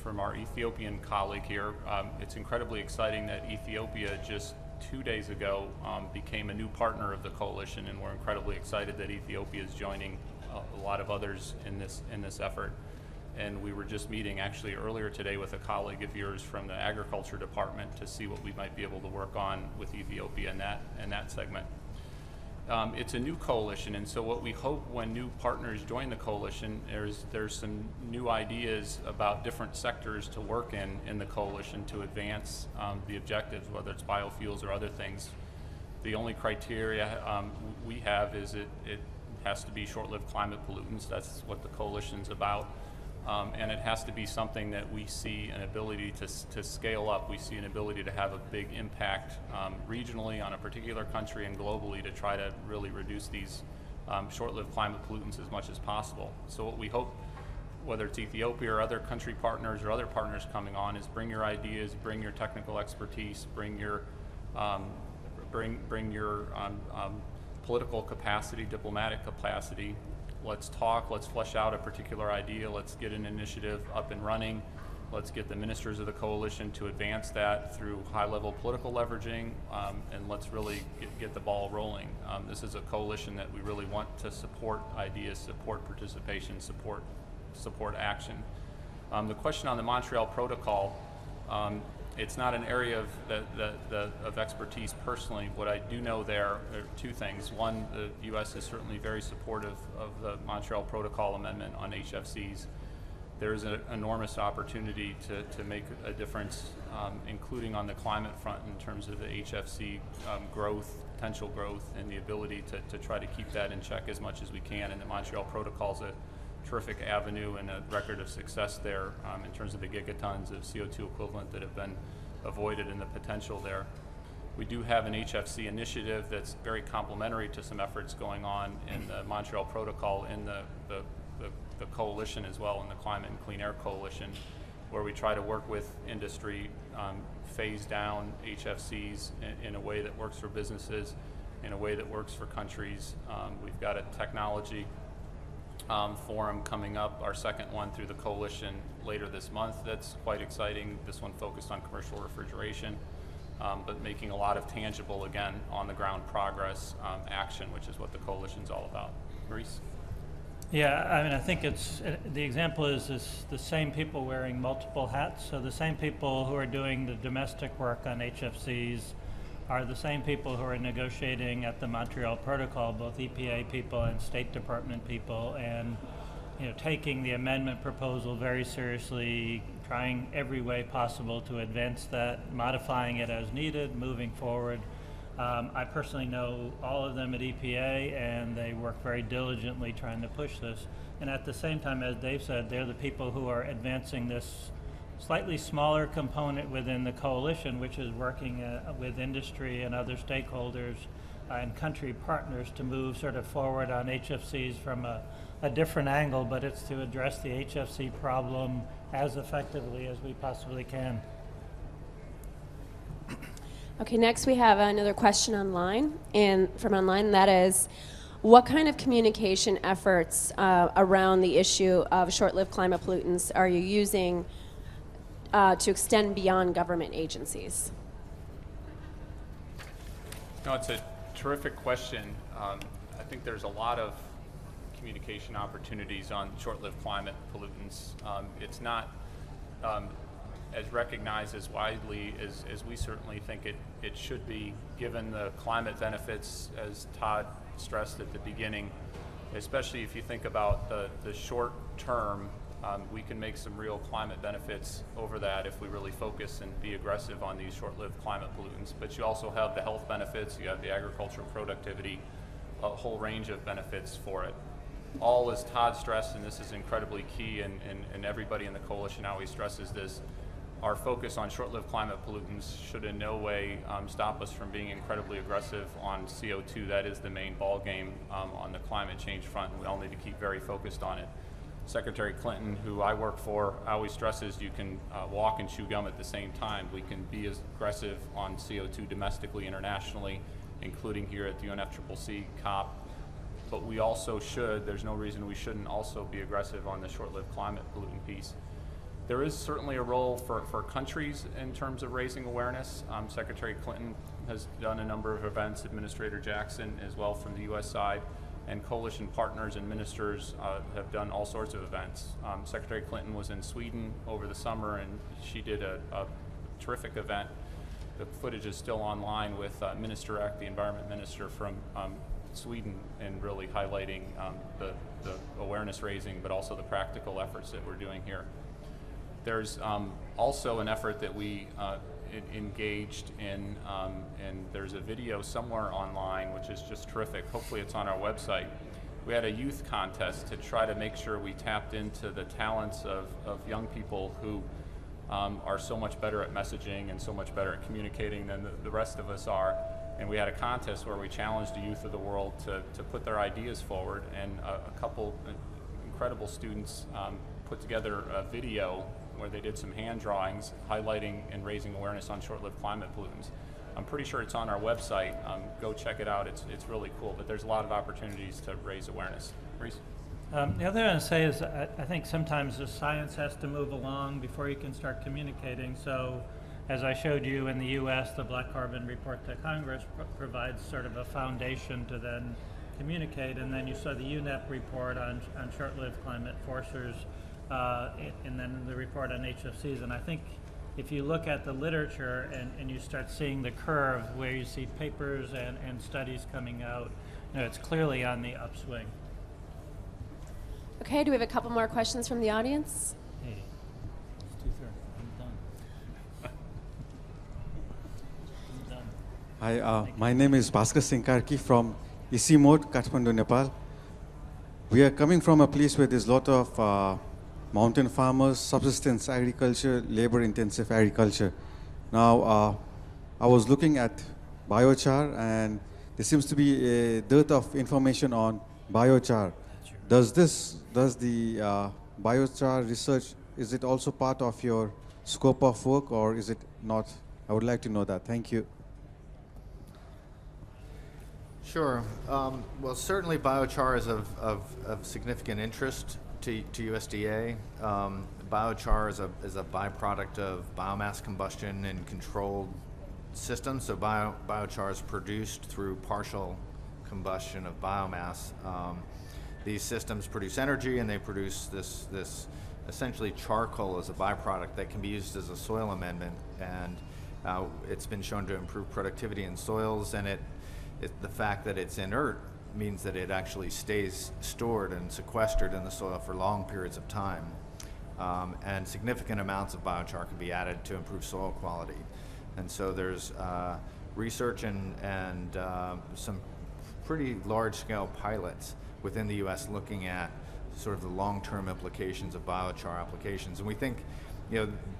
from our Ethiopian colleague here. It's incredibly exciting that Ethiopia just 2 days ago became a new partner of the coalition, and we're incredibly excited that Ethiopia is joining a lot of others in this effort. And we were just meeting actually earlier today with a colleague of yours from the Agriculture Department to see what we might be able to work on with Ethiopia in that segment. It's a new coalition, and so what we hope when new partners join the coalition, there's some new ideas about different sectors to work in the coalition to advance the objectives, whether it's biofuels or other things. The only criteria we have is it has to be short-lived climate pollutants. That's what the coalition's about. And it has to be something that we see an ability to scale up. We see an ability to have a big impact regionally on a particular country and globally to try to really reduce these short-lived climate pollutants as much as possible. So what we hope, whether it's Ethiopia or other country partners or other partners coming on, is bring your ideas, bring your technical expertise, bring your political capacity, diplomatic capacity. Let's talk, let's flesh out a particular idea, let's get an initiative up and running, let's get the ministers of the coalition to advance that through high-level political leveraging, and let's really get the ball rolling. This is a coalition that we really want to support ideas, support participation, support action. The question on the Montreal Protocol, it's not an area of expertise personally. What I do know there are two things. One, the U.S. is certainly very supportive of the Montreal Protocol amendment on HFCs. There is an enormous opportunity to make a difference, including on the climate front in terms of the HFC growth, potential growth, and the ability to try to keep that in check as much as we can. And the Montreal Protocol is a terrific avenue and a record of success there in terms of the gigatons of CO2 equivalent that have been avoided and the potential there. We do have an HFC initiative that's very complementary to some efforts going on in the Montreal Protocol in the coalition as well, in the Climate and Clean Air Coalition, where we try to work with industry, phase down HFCs in a way that works for businesses, in a way that works for countries. We've got a technology forum coming up, our second one through the coalition later this month. That's quite exciting. This one focused on commercial refrigeration, but making a lot of tangible, again, on the ground progress action, which is what the coalition's all about. Maurice? Yeah, I mean, I think the example is the same people wearing multiple hats. So the same people who are doing the domestic work on HFCs are the same people who are negotiating at the Montreal Protocol, both EPA people and State Department people, and taking the amendment proposal very seriously, trying every way possible to advance that, modifying it as needed, moving forward. I personally know all of them at EPA, and they work very diligently trying to push this. And at the same time, as Dave said, they're the people who are advancing this slightly smaller component within the coalition, which is working with industry and other stakeholders and country partners to move sort of forward on HFCs from a different angle, but it's to address the HFC problem as effectively as we possibly can. Okay, next we have another question online, and that is, what kind of communication efforts around the issue of short-lived climate pollutants are you using to extend beyond government agencies? No, it's a terrific question. I think there's a lot of communication opportunities on short-lived climate pollutants. It's not as recognized as widely as we certainly think it should be, given the climate benefits, as Todd stressed at the beginning, especially if you think about the short term. We can make some real climate benefits over that if we really focus and be aggressive on these short-lived climate pollutants. But you also have the health benefits, you have the agricultural productivity, a whole range of benefits for it. All, as Todd stressed, and this is incredibly key, and everybody in the coalition always stresses this, our focus on short-lived climate pollutants should in no way stop us from being incredibly aggressive on CO2. That is the main ball game on the climate change front, and we all need to keep very focused on it. Secretary Clinton, who I work for, always stresses you can walk and chew gum at the same time. We can be as aggressive on CO2 domestically, internationally, including here at the UNFCCC COP, but we also should, there's no reason we shouldn't also be aggressive on the short-lived climate pollutant piece. There is certainly a role for countries in terms of raising awareness. Secretary Clinton has done a number of events, Administrator Jackson as well from the US side, and coalition partners and ministers have done all sorts of events. Secretary Clinton was in Sweden over the summer, and she did a terrific event. The footage is still online with Minister Eck, the environment minister from Sweden, and really highlighting the awareness raising, but also the practical efforts that we're doing here. There's also an effort that we engaged in, and there's a video somewhere online which is just terrific. Hopefully it's on our website. We had a youth contest to try to make sure we tapped into the talents of young people who are so much better at messaging and so much better at communicating than the rest of us are. And we had a contest where we challenged the youth of the world to put their ideas forward, and a couple incredible students put together a video where they did some hand drawings highlighting and raising awareness on short-lived climate pollutants. I'm pretty sure it's on our website. Go check it out. It's really cool, but there's a lot of opportunities to raise awareness. Reese? The other thing I want to say is I think sometimes the science has to move along before you can start communicating. So as I showed you in the US, the Black Carbon Report to Congress provides sort of a foundation to then communicate, and then you saw the UNEP report on short-lived climate forcers, and then the report on HFCs. And I think if you look at the literature and you start seeing the curve where you see papers and studies coming out, it's clearly on the upswing. Okay, do we have a couple more questions from the audience? Hey, it's 2:30. I'm done. Hi, my name is Bhaskar Singh Karki from Isimot, Kathmandu, Nepal. We are coming from a place where there's a lot of mountain farmers, subsistence agriculture, labor-intensive agriculture. Now, I was looking at biochar, and there seems to be a dearth of information on biochar. Does the biochar research, is it also part of your scope of work, or is it not? I would like to know that. Thank you. Sure. Well, certainly biochar is of significant interest to USDA. Biochar is a byproduct of biomass combustion in controlled systems. So biochar is produced through partial combustion of biomass. These systems produce energy, and they produce this essentially charcoal as a byproduct that can be used as a soil amendment. And it's been shown to improve productivity in soils, and the fact that it's inert means that it actually stays stored and sequestered in the soil for long periods of time. And significant amounts of biochar can be added to improve soil quality. And so there's research and some pretty large-scale pilots within the U.S. looking at sort of the long-term implications of biochar applications. And we think,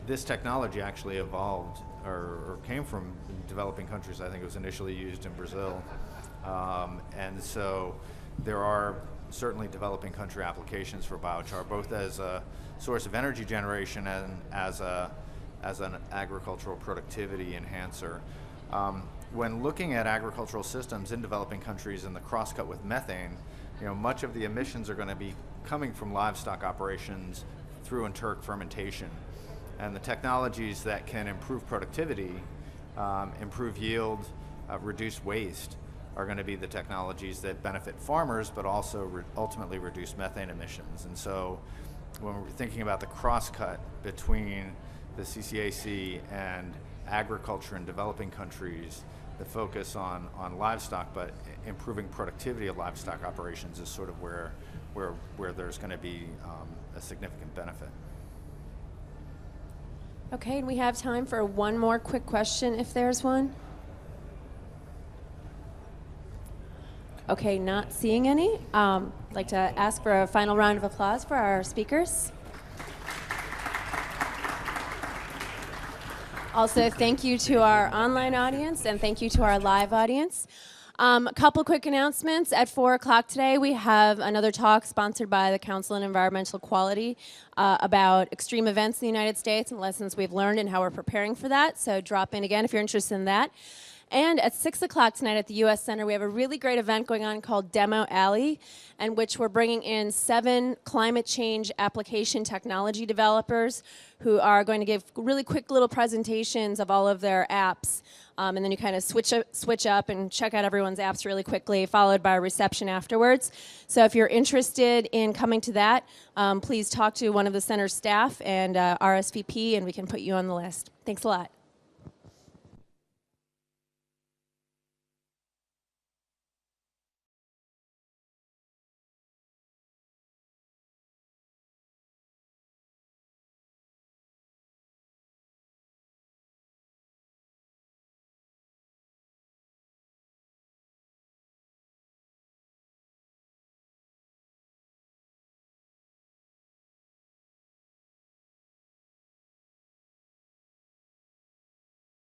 this technology actually evolved or came from developing countries. I think it was initially used in Brazil. And so there are certainly developing country applications for biochar, both as a source of energy generation and as an agricultural productivity enhancer. When looking at agricultural systems in developing countries and the crosscut with methane, much of the emissions are going to be coming from livestock operations through enteric fermentation. And the technologies that can improve productivity, improve yield, reduce waste, are going to be the technologies that benefit farmers, but also ultimately reduce methane emissions. And so when we're thinking about the crosscut between the CCAC and agriculture in developing countries, the focus on livestock, but improving productivity of livestock operations is sort of where there's going to be a significant benefit. Okay, and we have time for one more quick question if there's one. Okay, not seeing any. I'd like to ask for a final round of applause for our speakers. Also, thank you to our online audience and thank you to our live audience. A couple quick announcements. At 4 o'clock today, we have another talk sponsored by the Council on Environmental Quality about extreme events in the United States and lessons we've learned and how we're preparing for that. So drop in again if you're interested in that. And at 6 o'clock tonight at the U.S. Center, we have a really great event going on called Demo Alley, in which we're bringing in 7 climate change application technology developers who are going to give really quick little presentations of all of their apps. And then you kind of switch up and check out everyone's apps really quickly, followed by a reception afterwards. So if you're interested in coming to that, please talk to one of the center's staff and RSVP, and we can put you on the list. Thanks a lot.